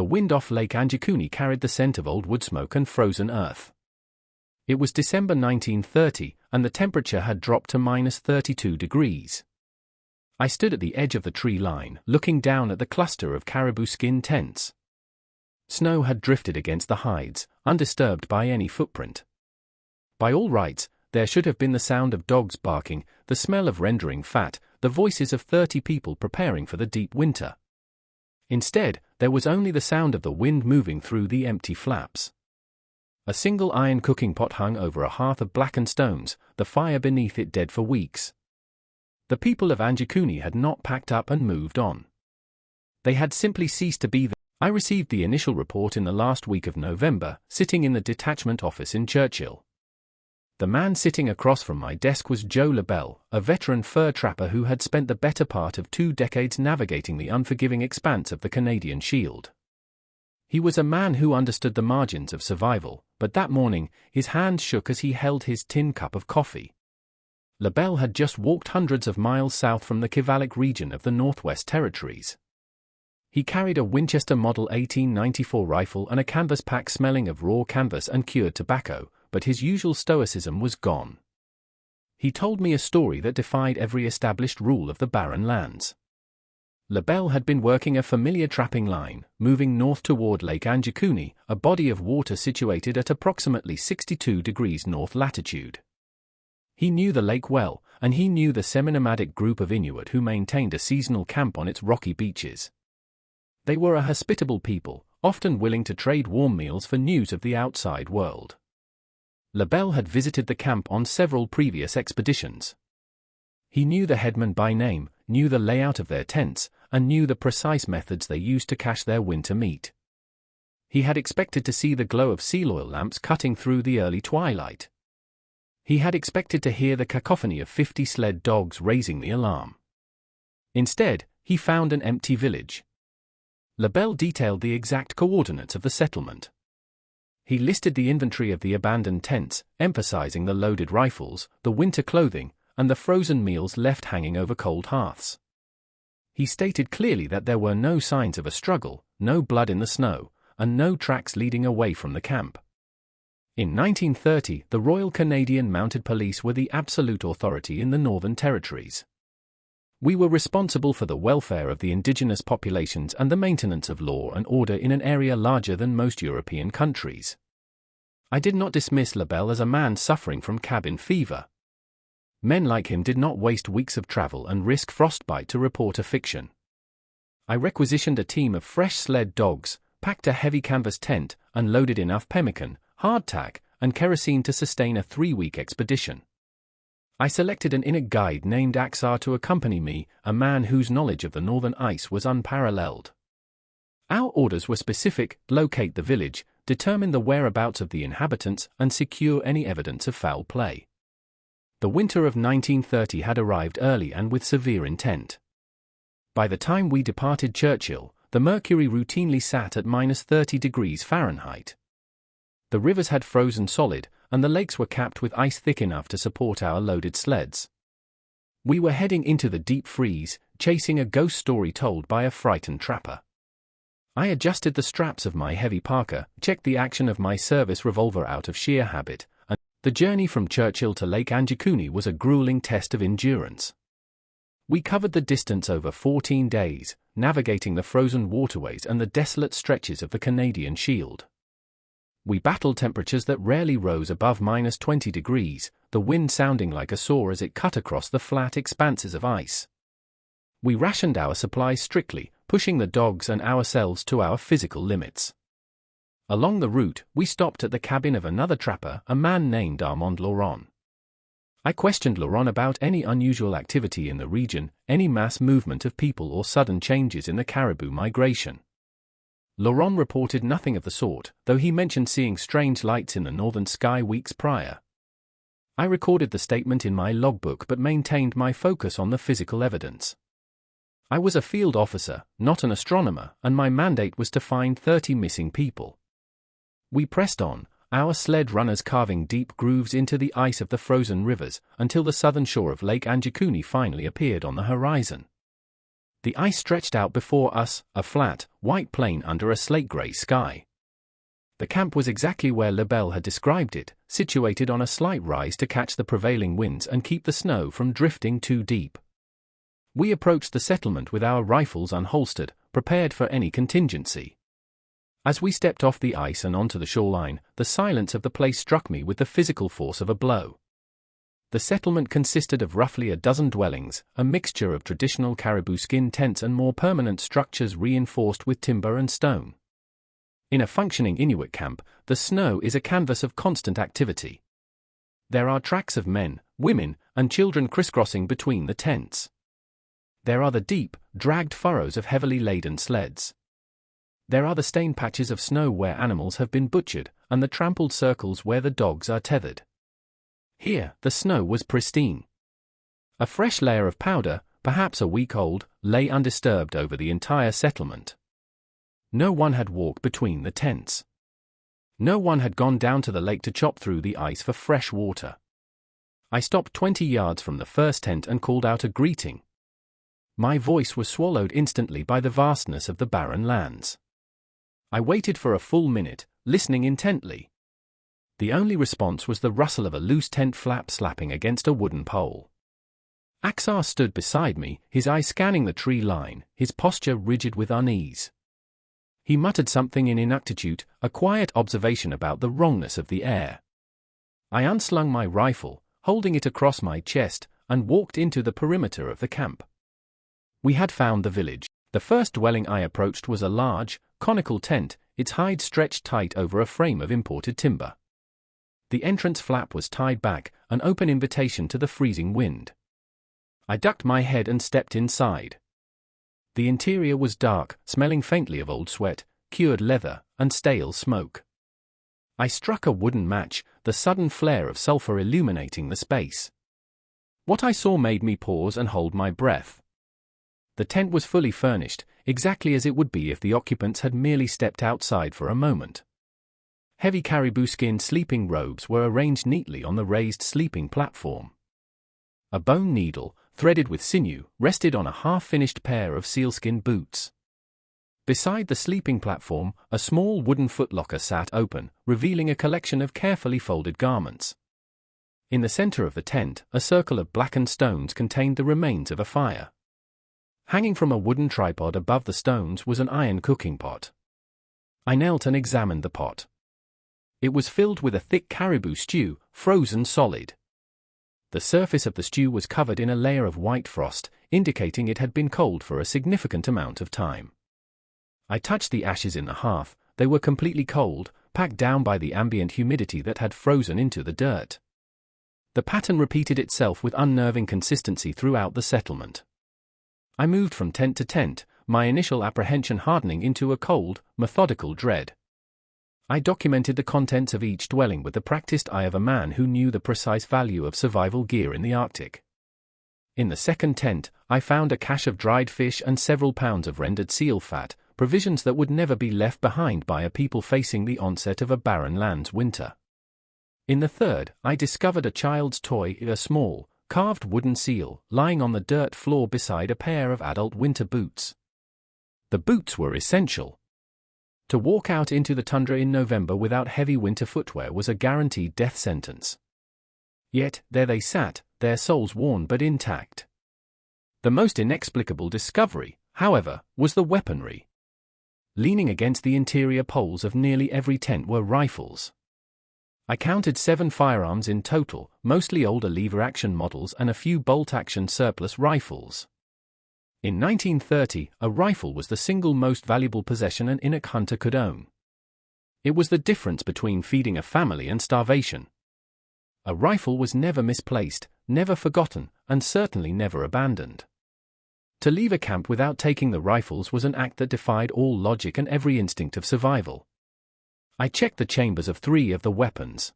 The wind off Lake Anjikuni carried the scent of old wood smoke and frozen earth. It was December 1930, and the temperature had dropped to -32 degrees. I stood at the edge of the tree line, looking down at the cluster of caribou skin tents. Snow had drifted against the hides, undisturbed by any footprint. By all rights, there should have been the sound of dogs barking, the smell of rendering fat, the voices of 30 people preparing for the deep winter. Instead, there was only the sound of the wind moving through the empty flaps. A single iron cooking pot hung over a hearth of blackened stones, the fire beneath it dead for weeks. The people of Anjikuni had not packed up and moved on. They had simply ceased to be there. I received the initial report in the last week of November, sitting in the detachment office in Churchill. The man sitting across from my desk was Joe Labelle, a veteran fur trapper who had spent the better part of 2 decades navigating the unforgiving expanse of the Canadian Shield. He was a man who understood the margins of survival, but that morning, his hand shook as he held his tin cup of coffee. Labelle had just walked hundreds of miles south from the Kivalik region of the Northwest Territories. He carried a Winchester Model 1894 rifle and a canvas pack smelling of raw canvas and cured tobacco, but his usual stoicism was gone. He told me a story that defied every established rule of the barren lands. Labelle had been working a familiar trapping line, moving north toward Lake Anjikuni, a body of water situated at approximately 62 degrees north latitude. He knew the lake well, and he knew the semi-nomadic group of Inuit who maintained a seasonal camp on its rocky beaches. They were a hospitable people, often willing to trade warm meals for news of the outside world. Labelle had visited the camp on several previous expeditions. He knew the headmen by name, knew the layout of their tents, and knew the precise methods they used to cache their winter meat. He had expected to see the glow of seal oil lamps cutting through the early twilight. He had expected to hear the cacophony of 50 sled dogs raising the alarm. Instead, he found an empty village. Labelle detailed the exact coordinates of the settlement. He listed the inventory of the abandoned tents, emphasizing the loaded rifles, the winter clothing, and the frozen meals left hanging over cold hearths. He stated clearly that there were no signs of a struggle, no blood in the snow, and no tracks leading away from the camp. In 1930, the Royal Canadian Mounted Police were the absolute authority in the Northern Territories. We were responsible for the welfare of the indigenous populations and the maintenance of law and order in an area larger than most European countries. I did not dismiss Labelle as a man suffering from cabin fever. Men like him did not waste weeks of travel and risk frostbite to report a fiction. I requisitioned a team of fresh sled dogs, packed a heavy canvas tent, and loaded enough pemmican, hardtack, and kerosene to sustain a 3-week expedition. I selected an Inuit guide named Aksar to accompany me, a man whose knowledge of the northern ice was unparalleled. Our orders were specific: locate the village, determine the whereabouts of the inhabitants, and secure any evidence of foul play. The winter of 1930 had arrived early and with severe intent. By the time we departed Churchill, the mercury routinely sat at -30 degrees Fahrenheit. The rivers had frozen solid, and the lakes were capped with ice thick enough to support our loaded sleds. We were heading into the deep freeze, chasing a ghost story told by a frightened trapper. I adjusted the straps of my heavy parka, checked the action of my service revolver out of sheer habit, and the journey from Churchill to Lake Anjikuni was a grueling test of endurance. We covered the distance over 14 days, navigating the frozen waterways and the desolate stretches of the Canadian Shield. We battled temperatures that rarely rose above -20 degrees, the wind sounding like a saw as it cut across the flat expanses of ice. We rationed our supplies strictly, pushing the dogs and ourselves to our physical limits. Along the route, we stopped at the cabin of another trapper, a man named Armand Laurent. I questioned Laurent about any unusual activity in the region, any mass movement of people or sudden changes in the caribou migration. Laurent reported nothing of the sort, though he mentioned seeing strange lights in the northern sky weeks prior. I recorded the statement in my logbook but maintained my focus on the physical evidence. I was a field officer, not an astronomer, and my mandate was to find 30 missing people. We pressed on, our sled runners carving deep grooves into the ice of the frozen rivers, until the southern shore of Lake Anjikuni finally appeared on the horizon. The ice stretched out before us, a flat, white plain under a slate-grey sky. The camp was exactly where Labelle had described it, situated on a slight rise to catch the prevailing winds and keep the snow from drifting too deep. We approached the settlement with our rifles unholstered, prepared for any contingency. As we stepped off the ice and onto the shoreline, the silence of the place struck me with the physical force of a blow. The settlement consisted of roughly a dozen dwellings, a mixture of traditional caribou skin tents and more permanent structures reinforced with timber and stone. In a functioning Inuit camp, the snow is a canvas of constant activity. There are tracks of men, women, and children crisscrossing between the tents. There are the deep, dragged furrows of heavily laden sleds. There are the stain patches of snow where animals have been butchered, and the trampled circles where the dogs are tethered. Here, the snow was pristine. A fresh layer of powder, perhaps a week old, lay undisturbed over the entire settlement. No one had walked between the tents. No one had gone down to the lake to chop through the ice for fresh water. I stopped 20 yards from the first tent and called out a greeting. My voice was swallowed instantly by the vastness of the barren lands. I waited for a full minute, listening intently. The only response was the rustle of a loose tent flap slapping against a wooden pole. Axar stood beside me, his eyes scanning the tree line, his posture rigid with unease. He muttered something in ineptitude, a quiet observation about the wrongness of the air. I unslung my rifle, holding it across my chest, and walked into the perimeter of the camp. We had found the village. The first dwelling I approached was a large, conical tent, its hide stretched tight over a frame of imported timber. The entrance flap was tied back, an open invitation to the freezing wind. I ducked my head and stepped inside. The interior was dark, smelling faintly of old sweat, cured leather, and stale smoke. I struck a wooden match, the sudden flare of sulfur illuminating the space. What I saw made me pause and hold my breath. The tent was fully furnished, exactly as it would be if the occupants had merely stepped outside for a moment. Heavy caribou skin sleeping robes were arranged neatly on the raised sleeping platform. A bone needle, threaded with sinew, rested on a half-finished pair of sealskin boots. Beside the sleeping platform, a small wooden footlocker sat open, revealing a collection of carefully folded garments. In the center of the tent, a circle of blackened stones contained the remains of a fire. Hanging from a wooden tripod above the stones was an iron cooking pot. I knelt and examined the pot. It was filled with a thick caribou stew, frozen solid. The surface of the stew was covered in a layer of white frost, indicating it had been cold for a significant amount of time. I touched the ashes in the hearth. They were completely cold, packed down by the ambient humidity that had frozen into the dirt. The pattern repeated itself with unnerving consistency throughout the settlement. I moved from tent to tent, my initial apprehension hardening into a cold, methodical dread. I documented the contents of each dwelling with the practiced eye of a man who knew the precise value of survival gear in the Arctic. In the second tent, I found a cache of dried fish and several pounds of rendered seal fat, provisions that would never be left behind by a people facing the onset of a barren lands winter. In the third, I discovered a child's toy, a small, carved wooden seal, lying on the dirt floor beside a pair of adult winter boots. The boots were essential. To walk out into the tundra in November without heavy winter footwear was a guaranteed death sentence. Yet, there they sat, their soles worn but intact. The most inexplicable discovery, however, was the weaponry. Leaning against the interior poles of nearly every tent were rifles. I counted 7 firearms in total, mostly older lever-action models and a few bolt-action surplus rifles. In 1930, a rifle was the single most valuable possession an Inuit hunter could own. It was the difference between feeding a family and starvation. A rifle was never misplaced, never forgotten, and certainly never abandoned. To leave a camp without taking the rifles was an act that defied all logic and every instinct of survival. I checked the chambers of 3 of the weapons.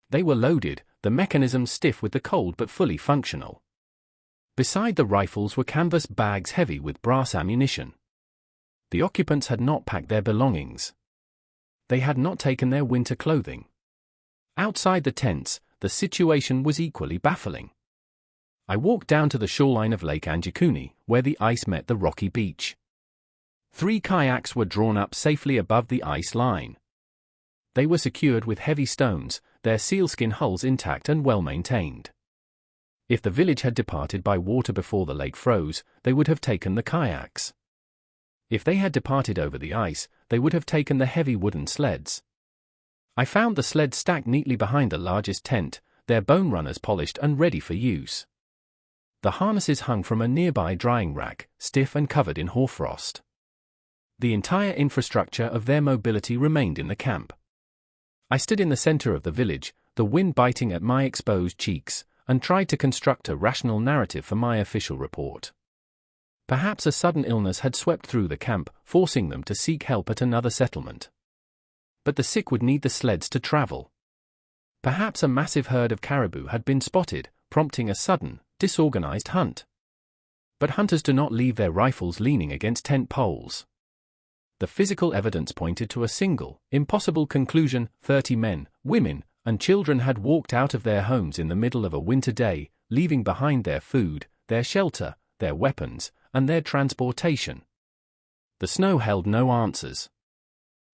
They were loaded, the mechanisms stiff with the cold but fully functional. Beside the rifles were canvas bags heavy with brass ammunition. The occupants had not packed their belongings. They had not taken their winter clothing. Outside the tents, the situation was equally baffling. I walked down to the shoreline of Lake Anjikuni, where the ice met the rocky beach. 3 kayaks were drawn up safely above the ice line. They were secured with heavy stones, their sealskin hulls intact and well maintained. If the village had departed by water before the lake froze, they would have taken the kayaks. If they had departed over the ice, they would have taken the heavy wooden sleds. I found the sleds stacked neatly behind the largest tent, their bone runners polished and ready for use. The harnesses hung from a nearby drying rack, stiff and covered in hoarfrost. The entire infrastructure of their mobility remained in the camp. I stood in the center of the village, the wind biting at my exposed cheeks, and tried to construct a rational narrative for my official report. Perhaps a sudden illness had swept through the camp, forcing them to seek help at another settlement. But the sick would need the sleds to travel. Perhaps a massive herd of caribou had been spotted, prompting a sudden, disorganized hunt. But hunters do not leave their rifles leaning against tent poles. The physical evidence pointed to a single, impossible conclusion: 30 men, women, and children had walked out of their homes in the middle of a winter day, leaving behind their food, their shelter, their weapons, and their transportation. The snow held no answers.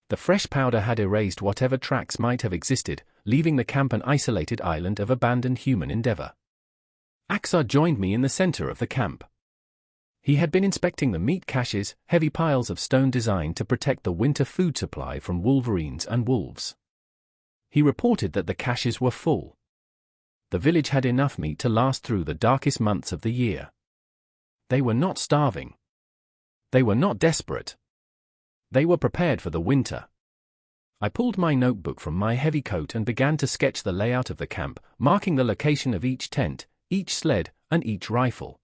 The fresh powder had erased whatever tracks might have existed, leaving the camp an isolated island of abandoned human endeavor. Axar joined me in the center of the camp. He had been inspecting the meat caches, heavy piles of stone designed to protect the winter food supply from wolverines and wolves. He reported that the caches were full. The village had enough meat to last through the darkest months of the year. They were not starving. They were not desperate. They were prepared for the winter. I pulled my notebook from my heavy coat and began to sketch the layout of the camp, marking the location of each tent, each sled, and each rifle.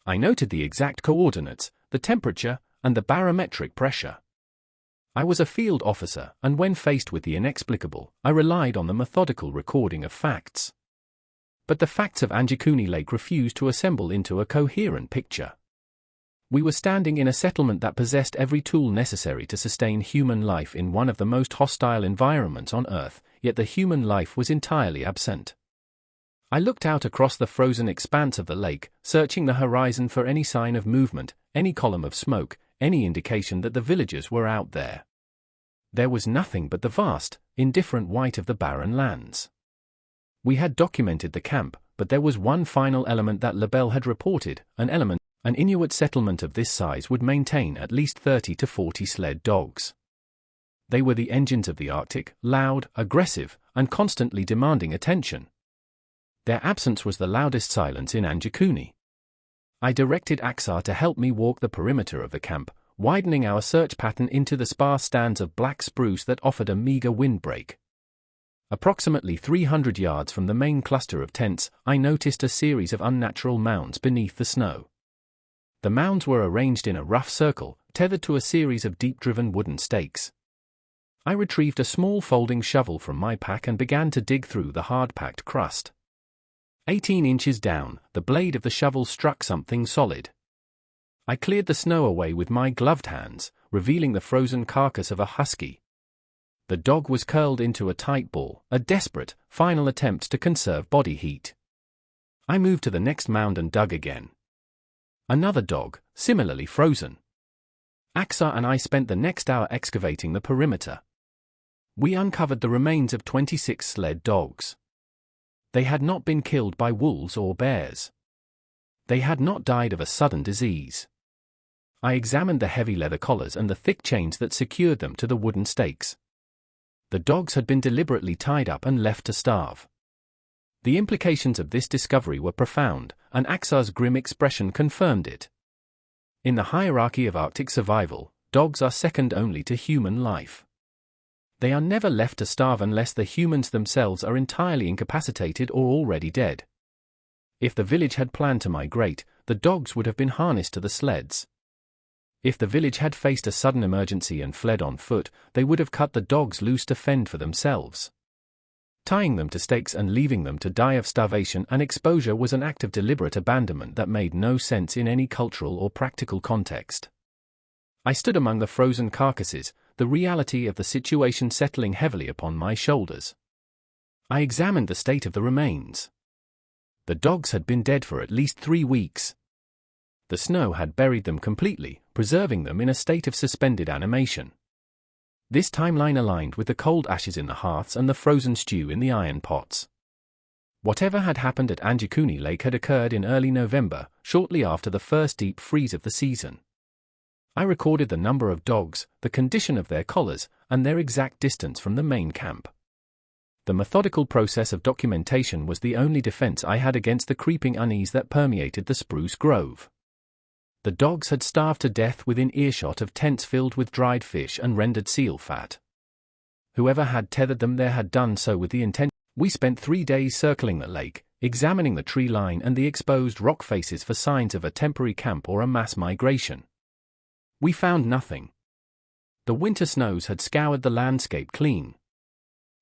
I noted the exact coordinates, the temperature, and the barometric pressure. I was a field officer, and when faced with the inexplicable, I relied on the methodical recording of facts. But the facts of Anjikuni Lake refused to assemble into a coherent picture. We were standing in a settlement that possessed every tool necessary to sustain human life in one of the most hostile environments on Earth, yet the human life was entirely absent. I looked out across the frozen expanse of the lake, searching the horizon for any sign of movement, any column of smoke, any indication that the villagers were out there. There was nothing but the vast, indifferent white of the barren lands. We had documented the camp, but there was one final element that Labelle had reported, an Inuit settlement of this size would maintain at least 30 to 40 sled dogs. They were the engines of the Arctic, loud, aggressive, and constantly demanding attention. Their absence was the loudest silence in Anjikuni. I directed Axar to help me walk the perimeter of the camp, widening our search pattern into the sparse stands of black spruce that offered a meager windbreak. Approximately 300 yards from the main cluster of tents, I noticed a series of unnatural mounds beneath the snow. The mounds were arranged in a rough circle, tethered to a series of deep-driven wooden stakes. I retrieved a small folding shovel from my pack and began to dig through the hard-packed crust. 18 inches down, the blade of the shovel struck something solid. I cleared the snow away with my gloved hands, revealing the frozen carcass of a husky. The dog was curled into a tight ball, a desperate, final attempt to conserve body heat. I moved to the next mound and dug again. Another dog, similarly frozen. Axar and I spent the next hour excavating the perimeter. We uncovered the remains of 26 sled dogs. They had not been killed by wolves or bears. They had not died of a sudden disease. I examined the heavy leather collars and the thick chains that secured them to the wooden stakes. The dogs had been deliberately tied up and left to starve. The implications of this discovery were profound, and Axar's grim expression confirmed it. In the hierarchy of Arctic survival, dogs are second only to human life. They are never left to starve unless the humans themselves are entirely incapacitated or already dead. If the village had planned to migrate, the dogs would have been harnessed to the sleds. If the village had faced a sudden emergency and fled on foot, they would have cut the dogs loose to fend for themselves. Tying them to stakes and leaving them to die of starvation and exposure was an act of deliberate abandonment that made no sense in any cultural or practical context. I stood among the frozen carcasses, the reality of the situation settling heavily upon my shoulders. I examined the state of the remains. The dogs had been dead for at least 3 weeks. The snow had buried them completely, preserving them in a state of suspended animation. This timeline aligned with the cold ashes in the hearths and the frozen stew in the iron pots. Whatever had happened at Anjikuni Lake had occurred in early November, shortly after the first deep freeze of the season. I recorded the number of dogs, the condition of their collars, and their exact distance from the main camp. The methodical process of documentation was the only defense I had against the creeping unease that permeated the spruce grove. The dogs had starved to death within earshot of tents filled with dried fish and rendered seal fat. Whoever had tethered them there had done so with the intent. We spent 3 days circling the lake, examining the tree line and the exposed rock faces for signs of a temporary camp or a mass migration. We found nothing. The winter snows had scoured the landscape clean.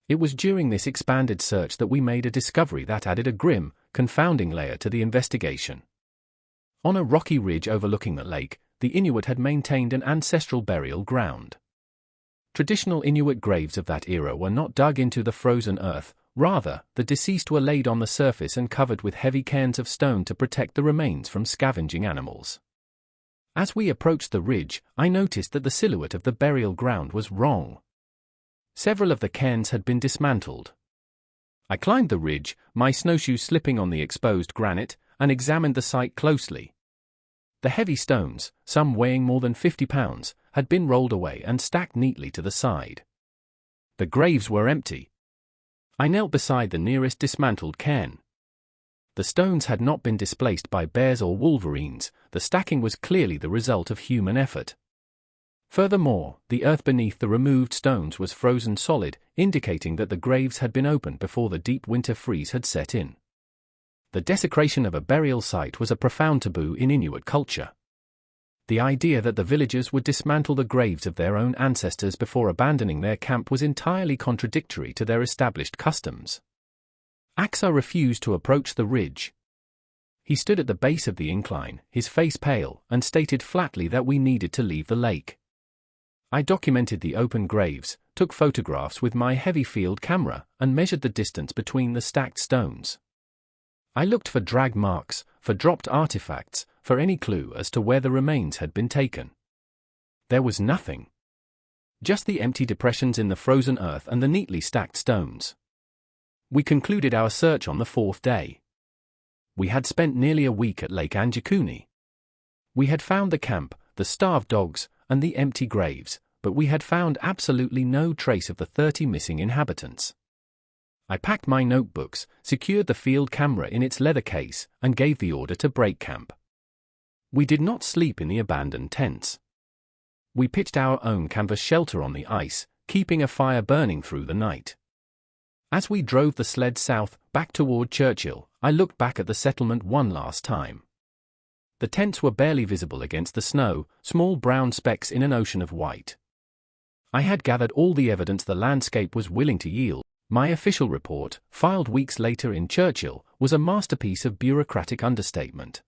It was during this expanded search that we made a discovery that added a grim, confounding layer to the investigation. On a rocky ridge overlooking the lake, the Inuit had maintained an ancestral burial ground. Traditional Inuit graves of that era were not dug into the frozen earth. Rather, the deceased were laid on the surface and covered with heavy cairns of stone to protect the remains from scavenging animals. As we approached the ridge, I noticed that the silhouette of the burial ground was wrong. Several of the cairns had been dismantled. I climbed the ridge, my snowshoes slipping on the exposed granite, and examined the site closely. The heavy stones, some weighing more than 50 pounds, had been rolled away and stacked neatly to the side. The graves were empty. I knelt beside the nearest dismantled cairn. The stones had not been displaced by bears or wolverines. The stacking was clearly the result of human effort. Furthermore, the earth beneath the removed stones was frozen solid, indicating that the graves had been opened before the deep winter freeze had set in. The desecration of a burial site was a profound taboo in Inuit culture. The idea that the villagers would dismantle the graves of their own ancestors before abandoning their camp was entirely contradictory to their established customs. Aksa refused to approach the ridge. He stood at the base of the incline, his face pale, and stated flatly that we needed to leave the lake. I documented the open graves, took photographs with my heavy field camera, and measured the distance between the stacked stones. I looked for drag marks, for dropped artifacts, for any clue as to where the remains had been taken. There was nothing. Just the empty depressions in the frozen earth and the neatly stacked stones. We concluded our search on the 4th day. We had spent nearly a week at Lake Anjikuni. We had found the camp, the starved dogs, and the empty graves, but we had found absolutely no trace of the 30 missing inhabitants. I packed my notebooks, secured the field camera in its leather case, and gave the order to break camp. We did not sleep in the abandoned tents. We pitched our own canvas shelter on the ice, keeping a fire burning through the night. As we drove the sled south, back toward Churchill, I looked back at the settlement one last time. The tents were barely visible against the snow, small brown specks in an ocean of white. I had gathered all the evidence the landscape was willing to yield. My official report, filed weeks later in Churchill, was a masterpiece of bureaucratic understatement.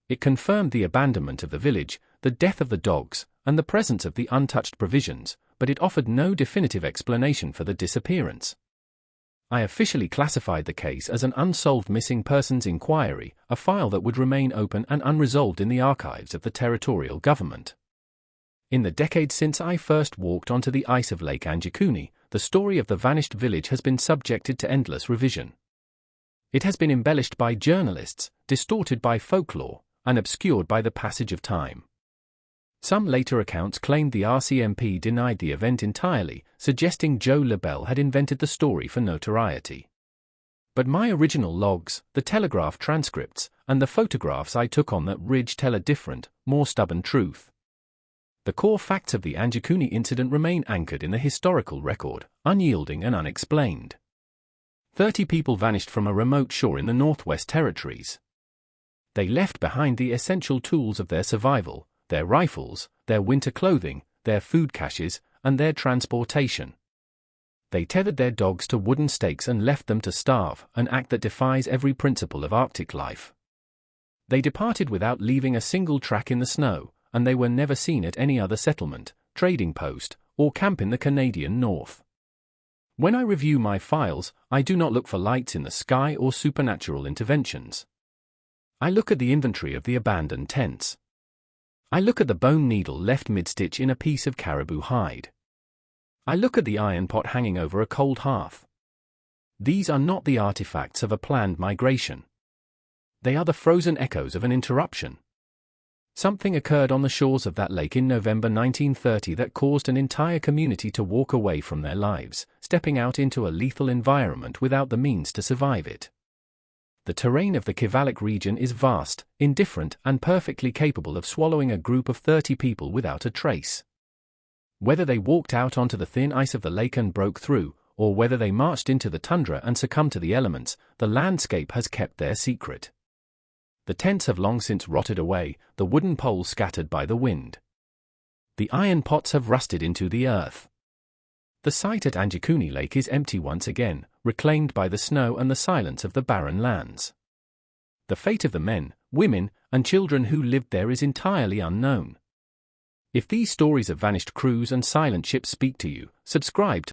It confirmed the abandonment of the village, the death of the dogs, and the presence of the untouched provisions, but it offered no definitive explanation for the disappearance. I officially classified the case as an unsolved missing persons inquiry, a file that would remain open and unresolved in the archives of the territorial government. In the decades since I first walked onto the ice of Lake Anjikuni, the story of the vanished village has been subjected to endless revision. It has been embellished by journalists, distorted by folklore, and obscured by the passage of time. Some later accounts claimed the RCMP denied the event entirely, suggesting Joe Labelle had invented the story for notoriety. But my original logs, the telegraph transcripts, and the photographs I took on that ridge tell a different, more stubborn truth. The core facts of the Anjikuni incident remain anchored in the historical record, unyielding and unexplained. 30 people vanished from a remote shore in the Northwest Territories. They left behind the essential tools of their survival, their rifles, their winter clothing, their food caches, and their transportation. They tethered their dogs to wooden stakes and left them to starve, an act that defies every principle of Arctic life. They departed without leaving a single track in the snow, and they were never seen at any other settlement, trading post, or camp in the Canadian North. When I review my files, I do not look for lights in the sky or supernatural interventions. I look at the inventory of the abandoned tents. I look at the bone needle left mid-stitch in a piece of caribou hide. I look at the iron pot hanging over a cold hearth. These are not the artifacts of a planned migration. They are the frozen echoes of an interruption. Something occurred on the shores of that lake in November 1930 that caused an entire community to walk away from their lives, stepping out into a lethal environment without the means to survive it. The terrain of the Kivalliq region is vast, indifferent, and perfectly capable of swallowing a group of 30 people without a trace. Whether they walked out onto the thin ice of the lake and broke through, or whether they marched into the tundra and succumbed to the elements, the landscape has kept their secret. The tents have long since rotted away, the wooden poles scattered by the wind. The iron pots have rusted into the earth. The site at Anjikuni Lake is empty once again, reclaimed by the snow and the silence of the barren lands. The fate of the men, women, and children who lived there is entirely unknown. If these stories of vanished crews and silent ships speak to you, subscribe to